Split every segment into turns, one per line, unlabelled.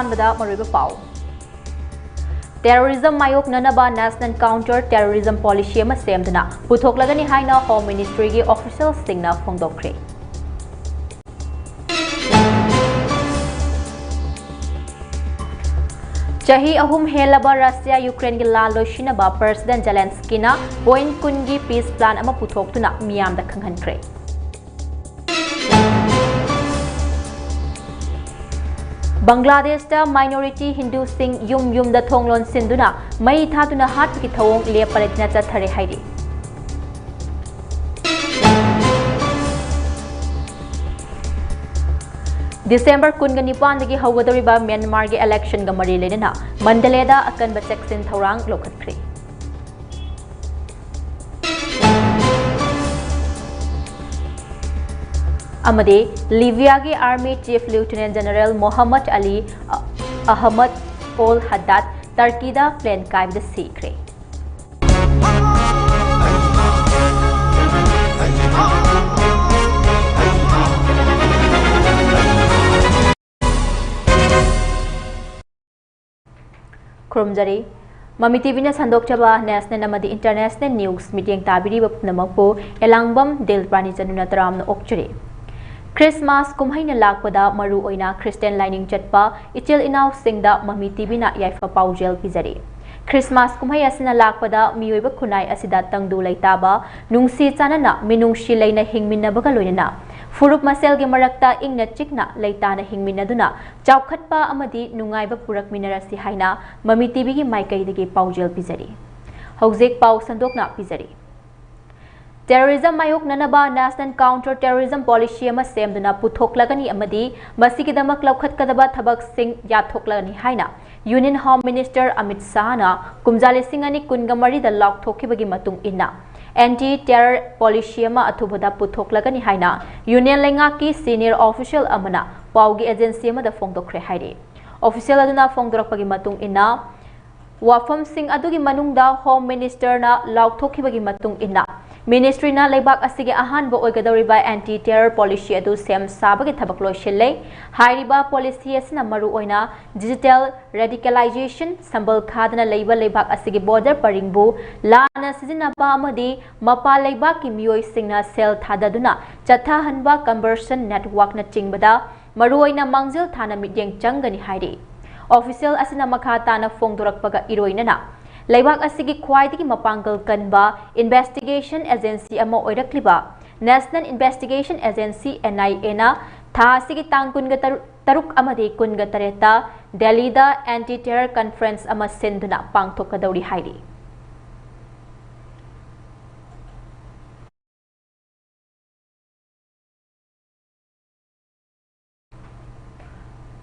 अहानबदा मरुइबा पाउ Terrorism mayok nanaba National Counter Terrorism Policy ama semduna puthoklagani haina Home Ministry gi official singna phongdokre. Chahi ahum helaba Russia Ukraine gi lan loishinaba President Zelensky na point kungi peace plan ama puthoktuna miyamda khanghankre. Bangladesh da minority Hindu sing yum da thonglon sinduna mai thaduna hat ki thawong lepaletna chathare hairi. December kungani pandagi hawgadoriba Myanmar gi election ga mari lenena Mandalay da akan ba cheksin thorang lokhatkre. Amade Libya ki Army Chief Lieutenant General Muhammad Ali Ahmad Ol Haddad Turkey da plane kaib da sikre. Krumjari Mami TV na sandokchaba national amadi international news meeting tabiri bapnamakpo elangbam DILPARANI januna taramna okchuri. Christmas kumhaina lakpada maru oina Christian lining chatpa ichil inaw singda Mami TV na yaifa paujel pizari. Christmas kumhai asina lakpada miyoiba khunai asida tangdu laitaba nungsi chanana minungshi leina hingminnabaga loinana furup masel gi marakta ingna chikna leitana hingminnaduna chawkhatpa amadi nungaiba purak minarasi haina Mami TV gi maikai degi paujel pizari. Hojek pau sandokna pizari. Terrorism mayok nanaba National Counter Terrorism Policy ama semduna puthoklagani amadi masigidamak laukhatkadaba thabak sing yathoklagani haina Union Home Minister Amit Shah na kumjali singani kungamari da laukthokibagi matung inna anti-terror policy ama athubada puthoklagani haina Union lenga ki senior official amana paugi agency ama da phongdokre haire official aduna phongdorakpagi matung inna wafam sing adugi manungda Home Minister na laukthokibagi matung inna Ministry na laibak asige ahanba oigadoriba anti-terror policy adu sem sabagi thabak loishille hairiba policy asina maru oina digital radicalization sambal khadana leiba laibak asige border paringbu lana sizinaba amadi mapa laibak ki miyoi singna sel thadaduna chatha hanba conversion network na chingbada maru oina mangjil thana midyeng changani hairi official asina makha tana phongdorakpaga iroinana Laibak asigi khwaidagi mapangal kanba investigation agency ama oirakliba National Investigation Agency NIA na tha asigi tang kunga taruk amadi kunga tareta Delhi da anti-terror conference ama senduna pangthokadauri hairi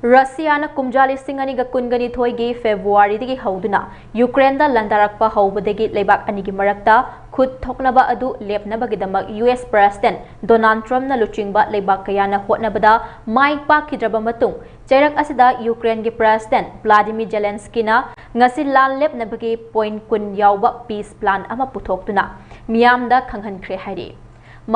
Russia na kumjali singani ga kungani thoigi February digi hauduna Ukraine da landarakpa haubadagi leibak anigi marakta khud thoknaba adu lepnaba gidamak US President Donald Trump na luchingba leibak kayana hotnabada mai pa khidraba matung chairak asida Ukraine gi President Vladimir Zelensky na ngasi lan lepnabagi point kun yawba peace plan ama puthoktuna miyamda khanghankhre hairi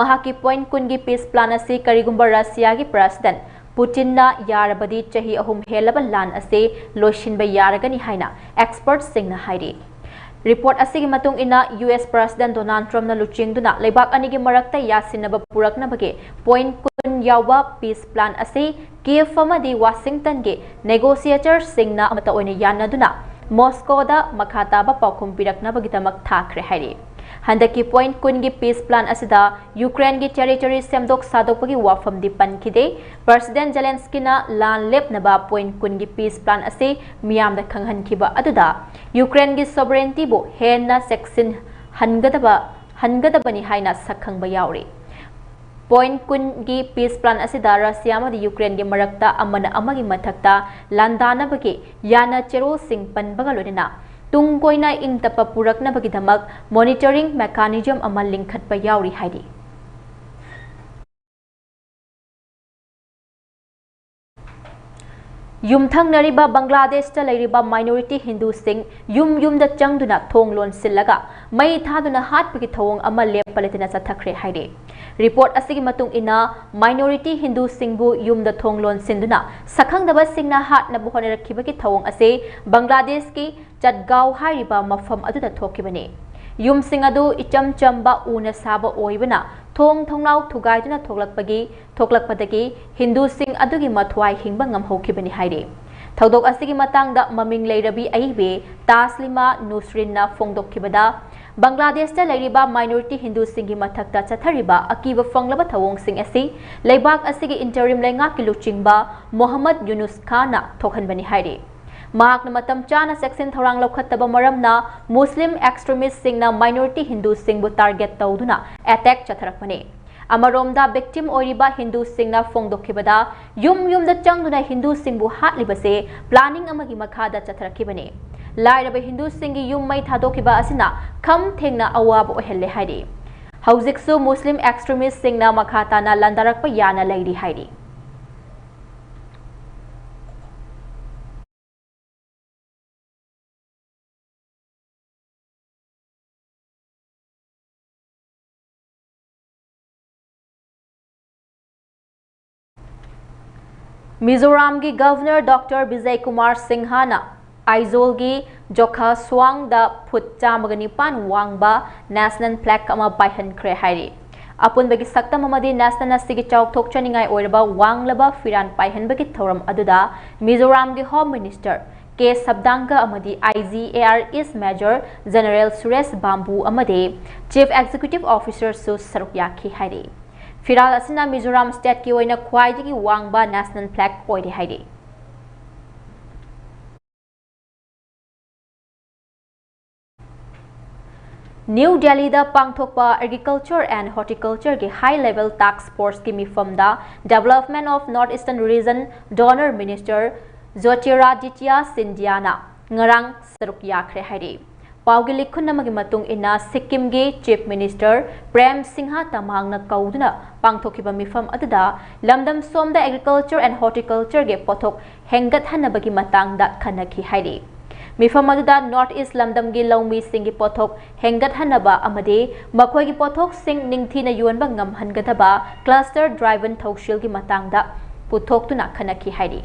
mahaki point kun gi peace plan asi karigumba Russia gi President Putin na yarabadi chahi ahum helaba lan ase loishinba yaragani haina experts singna hairi report asigi matung ina US President Donald Trump na luchingduna leibak anigi marakta yasinaba puraknabage point kun yawba peace plan ase Kiev amadi Washington ge negotiators singna amata oina yanaduna Moscow da makhataba paukhum piraknabagitamak thakre hairi Handaki point kungi peace plan asida Ukraine gi territory semdok sadokpagi wafam di pankide President Zelensky na lan lep naba point kungi peace plan ase miyam da khanghan kiba aduda Ukraine gi sovereignty bo henna section hangadaba ni haina sakhang ba yauri point kungi peace plan asida Russia ma di Ukraine gi marakta amana amagi mathakta landana bagi yana chero sing pan bagalodina tung koina ing tapa purakna bagidamak monitoring mechanism ama linkhatpa yauri haidi ꯌꯨꯝꯊꯪꯅꯔꯤꯕ ꯕꯪꯒ꯭ꯂꯥꯗꯦꯁꯇ ꯂꯩꯔꯤꯕ minority ꯍꯤꯟꯗꯨꯁꯤꯡ ꯌꯨꯝꯗ ꯆꯪꯗꯨꯅ ꯊꯣꯡ ꯂꯣꯟꯁꯤꯜꯂꯒ ꯃꯩ ꯊꯥꯗꯨꯅ ꯍꯥꯠꯄꯒꯤ ꯊꯧꯑꯣꯡ ꯑꯃ ꯂꯦꯞꯄ ꯂꯩꯇꯅ ꯆꯠꯊꯈ꯭ꯔꯦ ꯍꯥꯏꯔꯤ꯫ ꯔꯤꯄꯣꯔꯠ ꯑꯁꯤꯒꯤ ꯃꯇꯨꯡ ꯏꯟꯅ ꯃꯥꯏꯅꯣꯔꯤꯇꯤ ꯍꯤꯟꯗꯨꯁꯤꯡꯕꯨ ꯌꯨꯝꯗ ꯊꯣꯡ ꯂꯣꯟꯁꯤꯟꯗꯨꯅ ꯁꯛꯈꯪꯗꯕꯁꯤꯡꯅ ꯍꯥꯠꯅꯕ ꯍꯣꯠꯅꯔꯛꯈꯤꯕꯒꯤ ꯊꯧꯑꯣꯡ ꯑꯁꯤ ꯕꯪꯒ꯭ꯂꯥꯗꯦꯁꯀꯤ ꯆꯠꯒꯥꯎ ꯍꯥꯏꯔꯤꯕ ꯃꯐꯝ ꯑꯗꯨꯗ ꯊꯣꯛꯈꯤꯕꯅꯤ꯫ ꯌꯨꯝꯁꯤꯡ ꯑꯗꯨ ꯏꯆꯝ ꯆꯝꯕ ꯎꯅ ꯁꯥꯕ ꯑꯣꯏꯕꯅ ꯊꯣꯡ ꯊꯣꯡꯅꯥꯎ ꯊꯨꯒꯥꯏꯗꯨꯅ ꯊꯣꯛꯂꯛꯄꯗꯒꯤ ꯍꯤꯟꯗꯨꯁꯤꯡ ꯑꯗꯨꯒꯤ ꯃꯊ꯭ꯋꯥꯏ ꯍꯤꯡꯕ ꯉꯝꯍꯧꯈꯤꯕꯅꯤ ꯍꯥꯏꯔꯤ꯫ ꯊꯧꯗꯣꯛ ꯑꯁꯤꯒꯤ ꯃꯇꯥꯡꯗ ꯃꯃꯤꯡ ꯂꯩꯔꯕꯤ ꯑꯏꯕꯤ ꯇꯥꯁꯂꯤꯃꯥ ꯅꯨꯁꯔꯤꯟꯅ ꯐꯣꯡꯗꯣꯛꯈꯤꯕꯗ ꯕꯪꯒ꯭ꯂꯥꯗꯦꯁꯇ ꯂꯩꯔꯤꯕ ꯃꯥꯏꯅꯣꯔꯤꯇꯤ ꯍꯤꯟꯗꯨꯁꯤꯡꯒꯤ ꯃꯊꯛꯇ ꯆꯠꯊꯔꯤꯕ ꯑꯀꯤꯕ ꯐꯪꯂꯕ ꯊꯧꯑꯣꯡꯁꯤꯡ ꯑꯁꯤ ꯂꯩꯕꯥꯛ ꯑꯁꯤꯒꯤ ꯏꯟꯇꯔꯤꯝ ꯂꯩꯉꯥꯛꯀꯤ ꯂꯨꯆꯤꯡꯕ ꯃꯣꯍꯝꯃꯗ ꯌꯨꯅꯨꯁ ꯈꯥꯟꯅ ꯊꯣꯛꯍꯟꯕꯅꯤ ꯍꯥꯏꯔꯤ꯫ ꯃꯍꯥꯛꯅ ꯃꯇꯝ ꯆꯥꯅ ꯆꯦꯛꯁꯤꯟ ꯊꯧꯔꯥꯡ ꯂꯧꯈꯠꯇꯕ ꯃꯔꯝꯅ ꯃꯨꯁꯂꯤꯝ ꯑꯦꯛꯁꯇ꯭ꯔꯤꯃꯤꯁꯠꯁꯤꯡꯅ ꯃꯥꯏꯅꯣꯔꯤꯇꯤ ꯍꯤꯟꯗꯨꯁꯤꯡꯕꯨ ꯇꯥꯔꯒꯦꯠ ꯇꯧꯗꯨꯅ ꯑꯦꯇꯦꯛ ꯆꯠꯊꯔꯛꯄꯅꯤ꯫ ꯑꯃꯔꯣꯝꯗ ꯚꯤꯛꯇꯤꯝ ꯑꯣꯏꯔꯤꯕ ꯍꯤꯟꯗꯨꯁꯤꯡꯅ ꯐꯣꯡꯗꯣꯛꯈꯤꯕꯗ ꯌꯨꯝꯗ ꯆꯪꯗꯨꯅ ꯍꯤꯟꯗꯨꯁꯤꯡꯕꯨ ꯍꯥꯠꯂꯤꯕꯁꯦ ꯄ꯭ꯂꯥꯅꯤꯡ ꯑꯃꯒꯤ ꯃꯈꯥꯗ ꯆꯠꯊꯔꯛꯈꯤꯕꯅꯤ꯫ ꯂꯥꯏꯔꯕ ꯍꯤꯟꯗꯨꯁꯤꯡꯒꯤ ꯌꯨꯝ ꯃꯩ ꯊꯥꯗꯣꯛꯈꯤꯕ ꯑꯁꯤꯅ ꯈꯝ ꯊꯦꯡꯅ ꯑꯋꯥꯕ ꯑꯣꯏꯍꯜꯂꯦ ꯍꯥꯏꯔꯤ꯫ ꯍꯧꯖꯤꯛꯁꯨ ꯃꯨꯁꯂꯤꯝ ꯑꯦꯛꯁꯇ꯭ꯔꯤꯃꯤꯁꯠꯁꯤꯡꯅ ꯃꯈꯥ ꯇꯥꯅ ꯂꯥꯟꯗꯥꯔꯛꯄ ꯌꯥꯅ ꯂꯩꯔꯤ ꯍꯥꯏꯔꯤ꯫ ꯃꯤꯖꯣꯔꯥꯝꯒꯤ ꯒꯚꯔꯅꯔ ꯗꯣꯛꯇꯔ ꯕꯤꯖय ꯀꯨꯃꯥꯔ ꯁꯤꯡꯍꯅ ꯑꯥꯏꯖꯣꯜꯒꯤ ꯖꯣꯈꯥꯁ꯭ꯋꯥꯡꯗ ꯐꯨꯠ 109 ꯋꯥꯡꯕ ꯅꯦꯁꯅꯦꯜ ꯐ꯭ꯂꯦꯒ ꯑꯃ ꯄꯥꯏꯍꯟꯈ꯭ꯔꯦ ꯍꯥꯏꯔꯤ꯫ ꯑꯄꯨꯟꯕꯒꯤ ꯁꯛꯇꯝ ꯑꯃꯗꯤ ꯅꯦꯁꯅꯦꯜ ꯑꯁꯤꯒꯤ ꯆꯥꯎꯊꯣꯛꯆꯅꯤꯡꯉꯥꯏ ꯑꯣꯏꯔꯕ ꯋꯥꯡꯂꯕ ꯐꯤꯔꯥꯟ ꯄꯥꯏꯍꯟꯕꯒꯤ ꯊꯧꯔꯝ ꯑꯗꯨꯗ ꯃꯤꯖꯣꯔꯥꯝꯒꯤ ꯍꯣꯝ ꯃꯤꯅꯤꯁꯇꯔ ꯀꯦ ꯁꯕꯗꯥꯡꯒ ꯑꯃꯗꯤ IGAR ꯏꯁ ꯃꯦꯖꯔ ꯖꯦꯅꯔꯦꯜ ꯁꯨꯔꯦꯁ ꯕꯥꯝꯕꯨ ꯑꯃꯗꯤ ꯆꯤꯐ ꯑꯦꯛꯖꯤꯀ꯭ꯌꯨꯇꯤꯚ ꯑꯣꯐꯤꯁꯔꯁꯨ ꯁꯔꯨꯛ ꯌꯥꯈꯤ ꯍꯥꯏꯔꯤ꯫ ꯐꯤꯔꯥꯜ ꯑꯁꯤꯅ ꯃꯤꯖꯣꯔꯥꯝ ꯁ꯭ꯇꯦꯠꯀꯤ ꯑꯣꯏꯅ ꯈ꯭ꯋꯥꯏꯗꯒꯤ ꯋꯥꯡꯕ ꯅꯦꯁꯅꯦꯜ ꯐ꯭ꯂꯦꯒ ꯑꯣꯏꯔꯦ ꯍꯥꯏꯔꯤ꯫ ꯅ꯭ꯌꯨ ꯗꯦꯜꯂꯤꯗ ꯄꯥꯡꯊꯣꯛꯄ ꯑꯦꯒ꯭ꯔꯤꯀꯜꯆꯔ ꯑꯦꯟड ꯍꯣꯔꯇꯤꯀꯜꯆꯔꯒꯤ ꯍꯥꯏ ꯂꯦꯚꯦꯜ ꯇꯥꯛꯁ ꯐꯣꯔꯁꯀꯤ ꯃꯤꯐꯝꯗ development of north eastern region DoNER minister Jyotiraditya ꯁꯤꯟꯙꯤꯌꯥꯅ ꯉꯔꯥꯡ ꯁꯔꯨꯛ ꯌꯥꯈ꯭ꯔꯦ ꯍꯥꯏꯔꯤ꯫ ꯄꯥꯎꯒꯤ ꯂꯤꯈꯨꯟ ꯑꯃꯒꯤ ꯃꯇꯨꯡ ꯏꯟꯅ ꯁꯤꯛꯀꯤꯝꯒꯤ ꯆꯤꯐ ꯃꯤꯅꯤꯁꯇꯔ ꯄ꯭ꯔꯦꯝ ꯁꯤꯡꯍ ꯇꯃꯥꯡꯅ ꯀꯧꯗꯨꯅ ꯄꯥꯡꯊꯣꯛꯈꯤꯕ ꯃꯤꯐꯝ ꯑꯗꯨꯗ ꯂꯝꯗꯝ ꯁꯣꯝꯗ ꯑꯦꯒ꯭ꯔꯤꯀꯜꯆꯔ ꯑꯦꯟड ꯍꯣꯔꯇꯤꯀꯜꯆꯔꯒꯤ ꯄꯣꯠꯊꯣꯛ ꯍꯦꯟꯒꯠꯍꯟꯅꯕꯒꯤ ꯃꯇꯥꯡꯗ ꯈꯟꯅꯈꯤ ꯍꯥꯏꯔꯤ꯫ ꯃꯤꯐꯝ ꯑꯗꯨꯗ ꯅꯣꯔꯊ ꯏꯁꯠ ꯂꯝꯗꯝꯒꯤ ꯂꯧꯃꯤꯁꯤꯡꯒꯤ ꯄꯣꯠꯊꯣꯛ ꯍꯦꯟꯒꯠꯍꯟꯅꯕ ꯑꯃꯗꯤ ꯃꯈꯣꯏꯒꯤ ꯄꯣꯠꯊꯣꯛꯁꯤꯡ ꯅꯤꯡꯊꯤꯅ ꯌꯣꯟꯕ ꯉꯝꯍꯟꯒꯗꯕ ꯀ꯭ꯂꯁꯇꯔ ꯗ꯭ꯔꯥꯏꯚꯟ ꯊꯧꯁꯤꯜꯒꯤ ꯃꯇꯥꯡꯗ ꯄꯨꯊꯣꯛꯇꯨꯅ ꯈꯟꯅꯈꯤ ꯍꯥꯏꯔꯤ꯫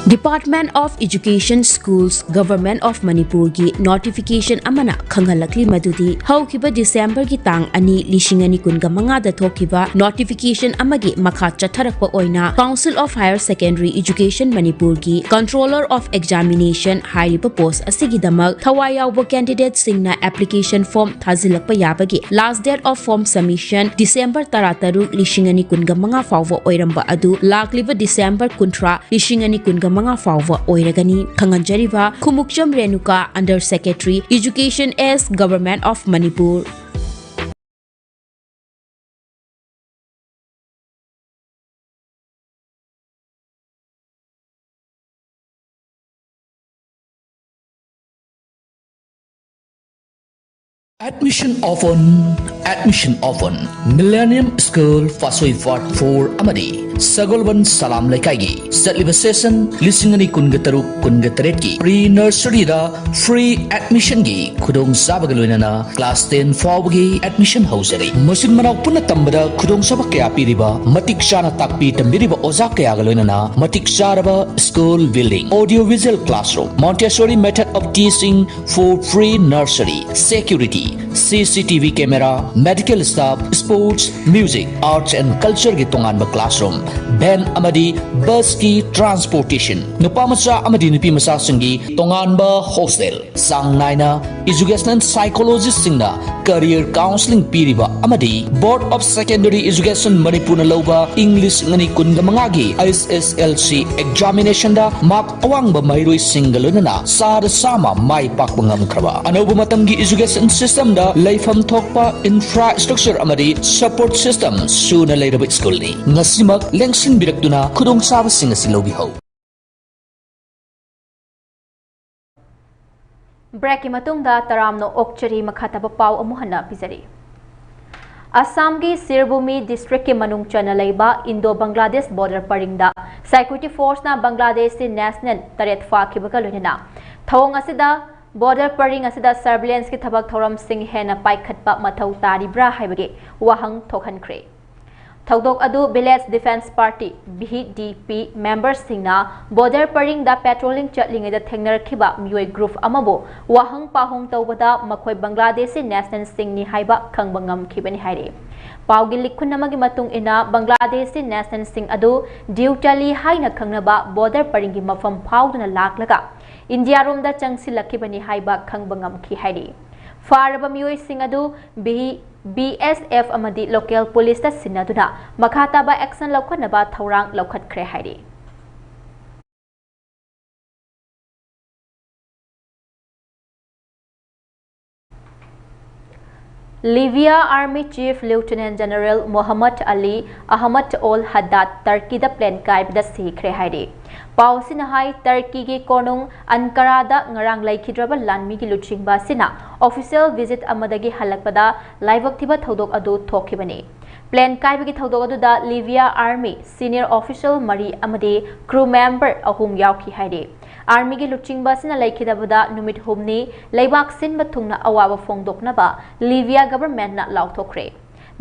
Department of Education Schools Government of Manipur gi notification amana khanghalakli madudi haukiba December gi tang ani 2025 da thokiba notification amagi makha chatharakpa oina Council of Higher Secondary Education Manipur gi Controller of Examination hariba post asigi damak thawayawba candidate singna application form thazilakpa yabagi last date of form submission December 13 2025 fawwa oiramba adu lakliba December 13 2025 mga fawwa oiragani khanganjariba Khumukcham Renuka Under Secretary Education S Government of Manipur
Admission of admission open Millennium School Fasoi Fort 4 Amadi Sagolban Salam Lekaigi Satliba Session Lisingani Kungataruk Kungatareki Pre-Nursery da Free Admission gi Kudong Sabagaloinana Class 10 Fawgi Admission Hoseri Musin Manau Puna Tambada Kudong Sabakaya Piriba Matik Shana Takpi Tambiriba Ozakaya Galoinana Matik Sharaba School Building Audio-Visual Classroom Montessori Method of Teaching for Free Nursery Security CCTV Camera Medical Staff Sports Music Arts and Culture gi Tonganba Classroom Van Amadi Bus ki Transportation Nupamacha Amadi Nupi Masa Singi Tonganba Hostel Sang Naina Educational Psychologist Singna Career Counseling Piriba Amadi Board of Secondary Education Manipuna Loba English Ngani Kungamangagi SSLC Examination da Mark Awangba Mairoi Singalunana Sada Sama Mai Pakbangam Kraba Anoba Matamgi Education System da Laifam Thokpa Infrastructure Amadi Support System Suna Lairabit School ni Ngasimak Lengsin Birakduna Kudong Saba Singasi Lobi Ho
Break matungda taramno okchari makhataba paw amuhana pizari Assam ki Sirbhumi district ke manung chana laiba Indo-Bangladesh border paringda Security Force na Bangladesh National Taret fa kibaga loinana thawng asida border paring asida surveillance ki thabak thoram sing hena paikhatpa mathau taribra haibage wahang thokhankhre Thaudok adu Village Defense Party BDP members singna border paring da patrolling chatlingai da thengnarakhiba mioi group amabo wahang pahong tawbada makhoi Bangladesh National Singni haiba khangbangam khibani haire Paugi likhunamagi matung ina Bangladesh National Sing adu Deutali haina khangnaba border paring gi mafam phauduna laklaga India rom da changsilakibani haiba khangbangam khi haire Faraba mioi sing adu BSF amadi local police ta sinaduna makhataba action laukhanaba thaurang laukhatkhre hairi Libya Army Chief Lieutenant General Muhammad Ali Ahmad Ol Haddad Turkey da plan kaibda sikhre hairi Pausina hai Turkey gi konung Ankara da ngarang laikhidraba lanmi gi luchingba sina official visit amadagi halakpada laibak thiba thodok adu thokhibani plan kaibagi thodok adu da Libya Army senior official mari amadi crew member ahum yaukhi hairi Army gi luchingba sina laikhidabada numit humni laibak sinba thungna awaba fongdoknaba Libya government na lauthokre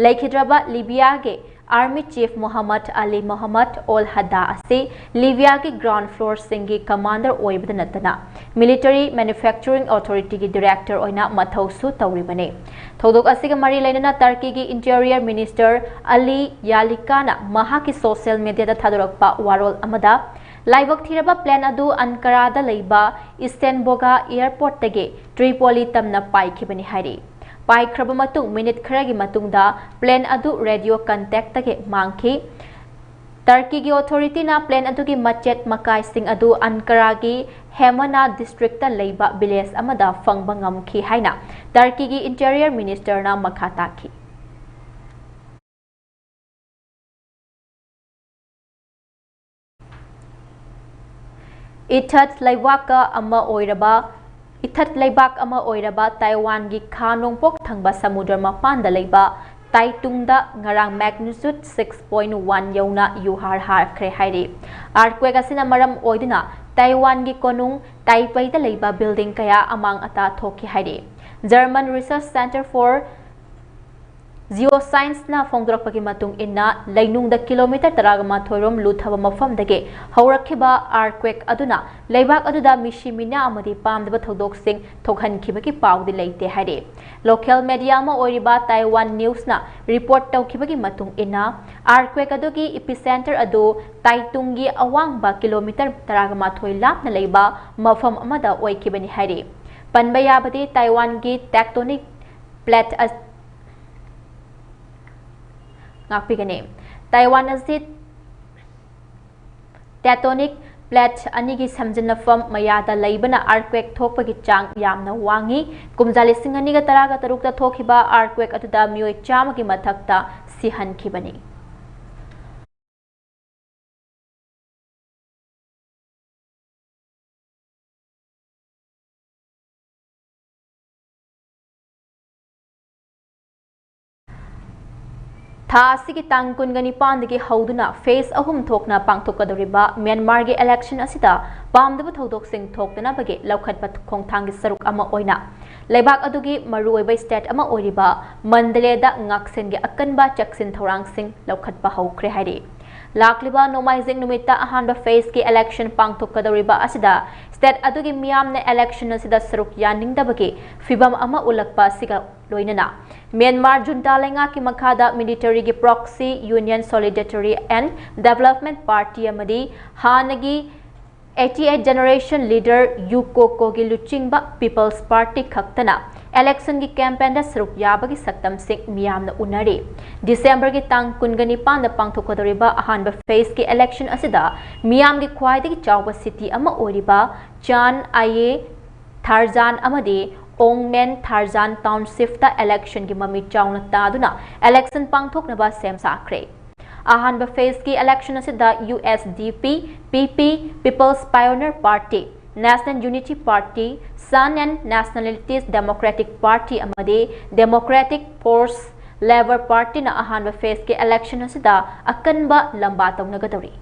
laikhidraba Libya ge Army Chief Muhammad Ali Muhammad Ol Hadda ase Libya ki ground floor singi commander oibada natana Military Manufacturing Authority ki director oina mathau su tawribane thodok asiga mari lainana Turkey ki Interior Minister Ali Yalikana mahaki social media da thadorakpa warol amada Laibak thiraba plan adu Ankara da leiba Istanbul airport tege Tripoli tamna paikhibani hairi Paikraba matung minute kharagi matungda plan adu radio contact tage mangki Turkey gi authority na plan adu gi machet makai sing adu Ankara gi Hemana district ta leiba village amada fangbangam khi haina Turkey gi Interior Minister na makhata ki Ithat laibaka ama oiraba Ithat laibak ama oiraba Taiwan gi khanongpok thangba samudra mapanda leiba Taitungda ngarang magnitude 6.1 yauna yuhar har khre hairi earthquake asina maram oiduna Taiwan gi konung Taipei da leiba building kaya amang ata thoki hairi German Research Center for Geoscience na fongdrakpagi matung inna lainung da kilometer taragama thoirom luthaba mafam dage haurakhiba earthquake aduna leibak aduda mishimina amadi pamdaba thodok sing thokhan khibaki pawdi leite haire local media ma oiriba Taiwan News na report tawkhibagi matung inna earthquake adugi epicenter adu Taitungi awangba kilometer taragama thoi lapna leiba mafam amada oikhibani haire panba yabadi Taiwan gi tectonic plate ngakpigane Taiwan asi tectonic plate anigi samjinafam mayada leibana earthquake thokpagi chang yamna wangi kumjali singaniga taraga tarukta thokhiba earthquake atuda mioi chamagi mathakta sihankhibani Thasi ki tang kun gani pandagi hauduna phase ahum thokna pangthokadoriba Myanmar gi election asida pamdaba thodok sing thoktana bage laukhatpat khongthang gi saruk ama oina leibak adugi maruoiba state ama oiriba Mandaleda ngaksen gi akanba chaksin thorang sing laukhatpa haukre hairi lakliba nomaizing numita ahanba phase ki election pangthokadoriba asida state adugi miyamne election asida saruk yaningdabage fibam ama ulakpa siga loinana Myanmar junta lenga ki makhada military gi proxy union solidarity and development party amadi hanagi 88 generation leader Yuko Kogi Luchingba People's Party khaktana election gi campaign da saruk yabagi saktam sing miyamna unari December gi tang kungani panda pangthokadoriba ahanba phase ki election asida miyam gi khwaidagi chawba city ama oriba Chan Aye Tharzan amadi Ongmen Tharzan Township ta election gi mami chawna taduna election pangthoknaba sem sakre ahanba phase ki election asida USDP PP People's Pioneer Party National Unity Party Sun and Nationalities Democratic Party amadi Democratic Force Labour Party na ahanba phase ki election asida akanba lamba tawnagadori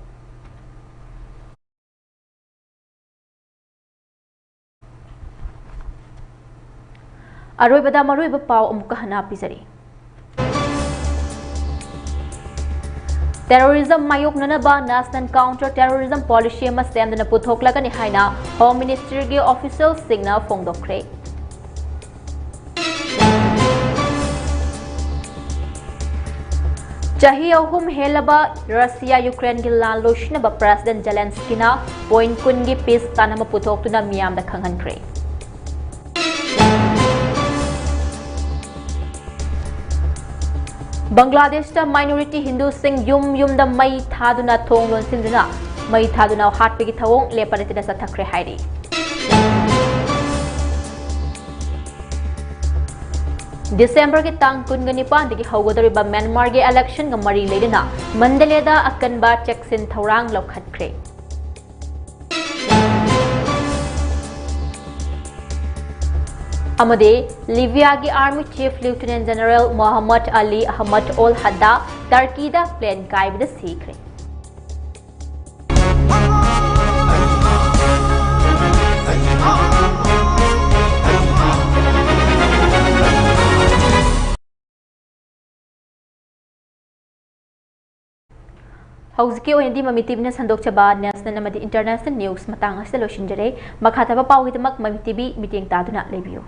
Aroibada maruiba pau amuka hana pizari Terrorism mayok nanaba National Counter Terrorism Policy ama semdana puthoklagani haina Home Ministry gi official singna fongdokre Chahi ahum helaba Russia Ukraine gi lan loshnaba President Zelensky na point kun gi peace tanama puthoktuna miyam da khanghankre Bangladesh ta minority Hindu sing yum da mai thaduna thong lon sinduna mai thaduna hatpegi thawong leparetina sathakre hairi December ki tang kun gani pandagi haugodoriba Myanmar gi election ga mari leidana Mandaleda akanba cheksin thorang lokhatkre Amade Libya ki Army Chief Lieutenant General Muhammad Ali Ahmad Ol Hadda Turkey da plane kaibda sikre Hauski oindi MAMI sandokchaba national amadi international news matang asida loshinjare makhataba pawgidamak MAMI meeting taduna lebiyo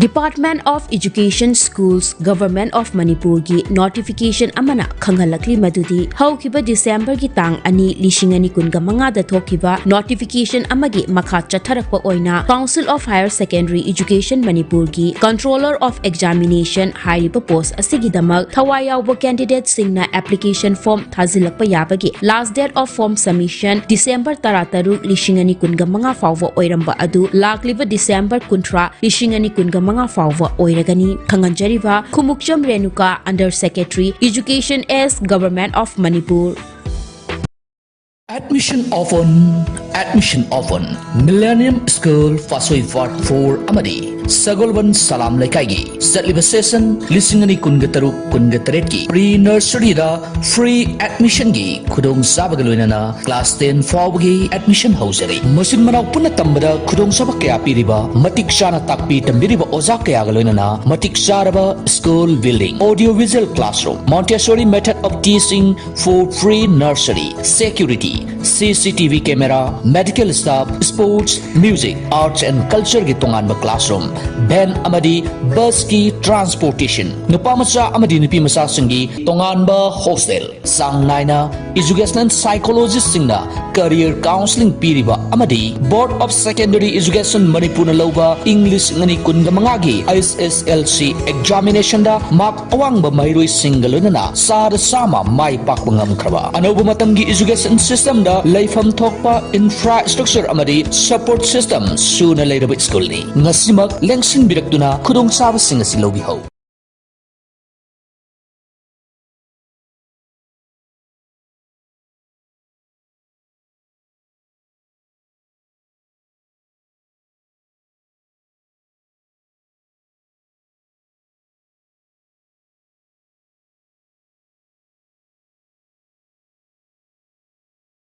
Department of Education Schools Government of Manipur gi notification amana khangalakli madudi haukiba December gi tang ani lishingani kunga manga da thokiba notification amagi makha chatharakpa oina Council of Higher Secondary Education Manipur gi Controller of Examination hariba post asigi damak thawayawba candidate singna application form thazilakpa yabagi last date of form submission December 13 lishingani kunga manga fawwa oiramba adu lakliba December kuntra lishingani kunga mga fawwa oiragani khanganjariba Khumukcham Renuka Under Secretary Education S Government of Manipur
Admission open Millennium School Fasoi Ward 4 Amadi Sagolban Salam Lekaigi Satliba Session Lisingani Kungataruk Kungatareki Pre-Nursery da Free Admission gi Kudong Sabagaloinana Class 10 Fawgi Admission Hausari Masin Manau Puna Tambada Kudong Sabakaya Piriba Matik Shana Takpi Tambiriba Ozakaya Galoinana Matik Saraba School Building Audio Visual Classroom Montessori Method of Teaching for Free Nursery Security CCTV camera Medical staff Sports Music Arts and Culture gi tonganba classroom van amadi bus ki transportation nupa macha amadi nupi macha singi tonganba hostel sang naina educational psychologist singna career counseling piriba amadi board of secondary education manipur na lauba english ngani kunga mangagi SSLC examination da mark awangba mairoi singalona na sar sama mai pak bangam kraba anoba matamgi education system da laifam thokpa infrastructure amadi support system suna leiraba school ni ngasimak lengsin birakduna khudong saba singa silobi ho